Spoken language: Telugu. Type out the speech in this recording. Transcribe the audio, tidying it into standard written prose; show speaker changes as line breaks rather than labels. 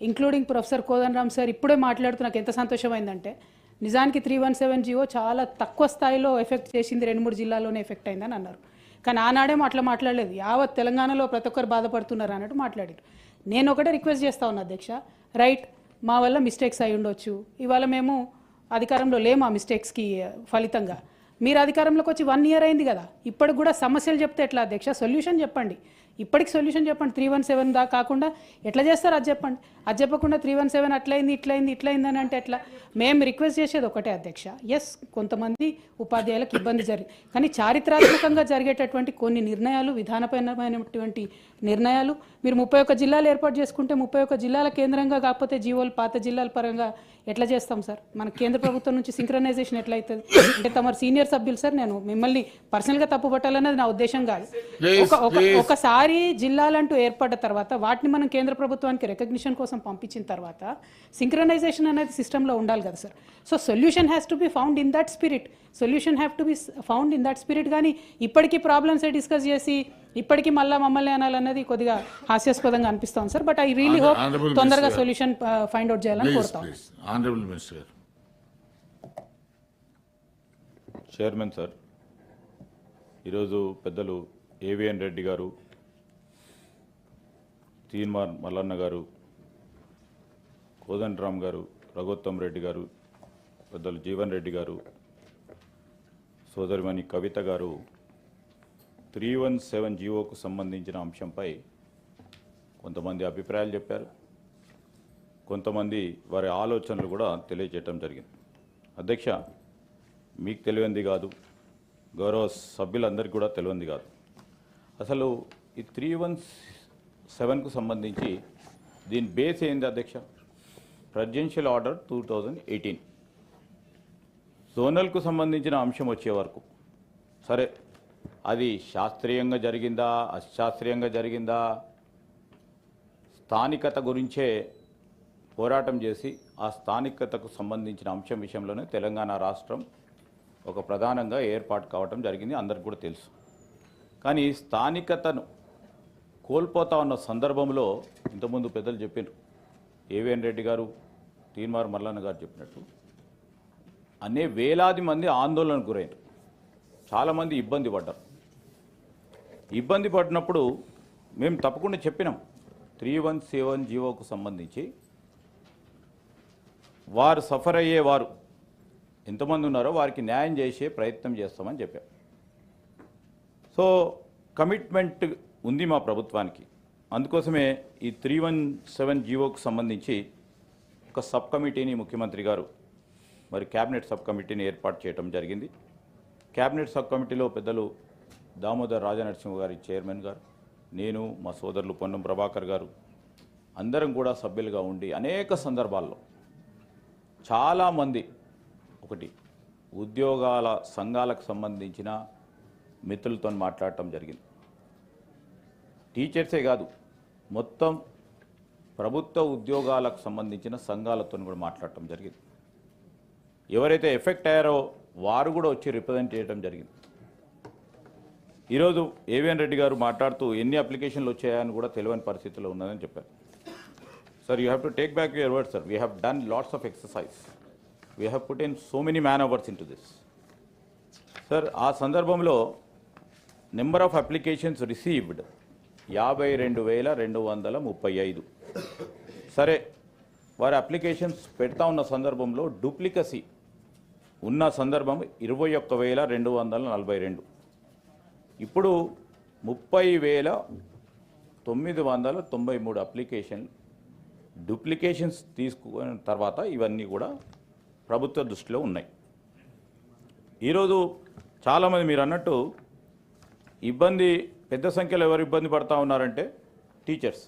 ఇంక్లూడింగ్ ప్రొఫెసర్ కోదండరామ్ సార్ ఇప్పుడే మాట్లాడుతూ నాకు ఎంత సంతోషమైందంటే నిజానికి 317 జీవో చాలా తక్కువ స్థాయిలో ఎఫెక్ట్ చేసింది, 2-3 జిల్లాల్లోనే ఎఫెక్ట్ అయిందని అన్నారు. కానీ ఆనాడేమో అట్లా మాట్లాడలేదు, యావత్ తెలంగాణలో ప్రతి ఒక్కరు బాధపడుతున్నారు అన్నట్టు మాట్లాడారు. నేను ఒకటే రిక్వెస్ట్ చేస్తా ఉన్నా అధ్యక్ష, రైట్ మా వల్ల మిస్టేక్స్ అయి ఉండొచ్చు, ఇవాళ మేము అధికారంలో లేము, ఆ మిస్టేక్స్కి ఫలితంగా మీరు అధికారంలోకి వచ్చి 1 ఇయర్ అయింది కదా, ఇప్పటికి కూడా సమస్యలు చెప్తే ఎట్లా అధ్యక్ష, సొల్యూషన్ చెప్పండి, ఇప్పటికి సొల్యూషన్ చెప్పండి. 317 దా కాకుండా ఎట్లా చేస్తారు అది చెప్పండి, అది చెప్పకుండా 317 అట్లయింది ఇట్లయింది అని అంటే ఎట్లా. మేము రిక్వెస్ట్ చేసేది ఒకటే అధ్యక్ష, ఎస్ కొంతమంది ఉపాధ్యాయులకు ఇబ్బంది జరిగింది, కానీ చారిత్రాత్మకంగా జరిగేటటువంటి కొన్ని నిర్ణయాలు, విధానపరమైనటువంటి నిర్ణయాలు మీరు 31 జిల్లాలు ఏర్పాటు చేసుకుంటే 31 జిల్లాల కేంద్రంగా కాకపోతే జీవోలు పాత జిల్లాల పరంగా ఎట్లా చేస్తాం సార్? మన కేంద్ర ప్రభుత్వం నుంచి సింక్రనైజేషన్ ఎట్లా అవుతుంది అంటే తమరు సీనియర్ సభ్యులు సార్, నేను మిమ్మల్ని పర్సనల్గా తప్పు పట్టాలన్నది నా ఉద్దేశం కాదు. ఒకసారి జిల్లాలంటూ ఏర్పడ్డ తర్వాత వాటిని మనం కేంద్ర ప్రభుత్వానికి రికగ్నిషన్ కోసం పంపించిన తర్వాత సింక్రనైజేషన్ అనేది సిస్టంలో ఉండాలి కదా sir. So solution has to be found in that spirit, కానీ ఇప్పటికీ ప్రాబ్లమ్స్ డిస్కస్ చేసి ఇప్పటికీ మమ్మల్ని అనాలన్నది కొద్దిగా హాస్యాస్పదంగా అనిపిస్తాం sir. But I really hope తొందరగా సొల్యూషన్ ఫైండ్ అవుట్ చేయాలని కోరుతాం.
చైర్మన్ సార్, ఈరోజు పెద్దలు ఏవిఎన్ రెడ్డి గారు, తీన్మార్ మల్లన్న గారు, కోదండరామ్ గారు, రఘోత్తమ్ రెడ్డి గారు, పెద్దలు జీవన్ రెడ్డి గారు, సోదరిమణి కవిత గారు 317 జీవోకు సంబంధించిన అంశంపై కొంతమంది అభిప్రాయాలు చెప్పారు, కొంతమంది వారి ఆలోచనలు కూడా తెలియజేయటం జరిగింది. అధ్యక్ష, మీకు తెలియంది కాదు, గౌరవ సభ్యులందరికీ కూడా తెలియంది కాదు, అసలు ఈ 317కు సంబంధించి దీని బేస్ ఏంది అధ్యక్ష? ప్రెసిడెన్షియల్ ఆర్డర్ 2018 జోనల్కు సంబంధించిన అంశం వచ్చే వరకు సరే, అది శాస్త్రీయంగా జరిగిందా అశాస్త్రీయంగా జరిగిందా, స్థానికత గురించే పోరాటం చేసి ఆ స్థానికతకు సంబంధించిన అంశం విషయంలోనే తెలంగాణ రాష్ట్రం ఒక ప్రధానంగా ఏర్పాటు కావటం జరిగింది, అందరికీ కూడా తెలుసు. కానీ స్థానికతను కోల్పోతా ఉన్న సందర్భంలో ఇంతకుముందు పెద్దలు చెప్పారు, ఏవిఎన్ రెడ్డి గారు, తీన్మార్ మల్లన్న గారు చెప్పినట్టు వేలాది మంది ఆందోళనకు గురైనారు, చాలామంది ఇబ్బంది పడ్డారు. ఇబ్బంది పడినప్పుడు మేము తప్పకుండా చెప్పినాం, 317 జీవోకు సంబంధించి వారు సఫర్ అయ్యేవారు ఎంతమంది ఉన్నారో వారికి న్యాయం చేసే ప్రయత్నం చేస్తామని చెప్పాం. సో కమిట్మెంట్ ఉంది మా ప్రభుత్వానికి, అందుకోసమే ఈ 317 జీవోకు సంబంధించి ఒక సబ్ కమిటీని ముఖ్యమంత్రి గారు మరి క్యాబినెట్ సబ్ కమిటీని ఏర్పాటు చేయడం జరిగింది. క్యాబినెట్ సబ్ కమిటీలో పెద్దలు దామోదర్ రాజనరసింహ గారి చైర్మన్ గారు, నేను, మా సోదరులు పొన్నం ప్రభాకర్ గారు అందరం కూడా సభ్యులుగా ఉండి అనేక సందర్భాల్లో చాలామంది ఒకటి ఉద్యోగాల సంఘాలకు సంబంధించిన మిత్రులతో మాట్లాడటం జరిగింది. టీచర్సే కాదు, మొత్తం ప్రభుత్వ ఉద్యోగాలకు సంబంధించిన సంఘాలతో కూడా మాట్లాడటం జరిగింది. ఎవరైతే ఎఫెక్ట్ అయ్యారో వారు కూడా వచ్చి రిప్రజెంట్ చేయడం జరిగింది. ఈరోజు ఏవిఎన్ రెడ్డి గారు మాట్లాడుతూ ఎన్ని అప్లికేషన్లు వచ్చాయని కూడా తెలియని పరిస్థితిలో ఉన్నదని చెప్పారు. Sir, you have to take back your word sir. We have done lots of exercise, we have put in so many man hours in to this. Sir, ఆ సందర్భంలో నెంబర్ ఆఫ్ అప్లికేషన్స్ రిసీవ్డ్ 52,235. సరే, వారి అప్లికేషన్స్ పెడతా ఉన్న సందర్భంలో డూప్లికసీ ఉన్న సందర్భం 21,242. ఇప్పుడు 30,993 అప్లికేషన్ డూప్లికేషన్స్ తీసుకున్న తర్వాత ఇవన్నీ కూడా ప్రభుత్వ దృష్టిలో ఉన్నాయి. ఈరోజు చాలామంది మీరు అన్నట్టు పెద్ద సంఖ్యలో ఎవరు ఇబ్బంది పడతా ఉన్నారంటే టీచర్స్.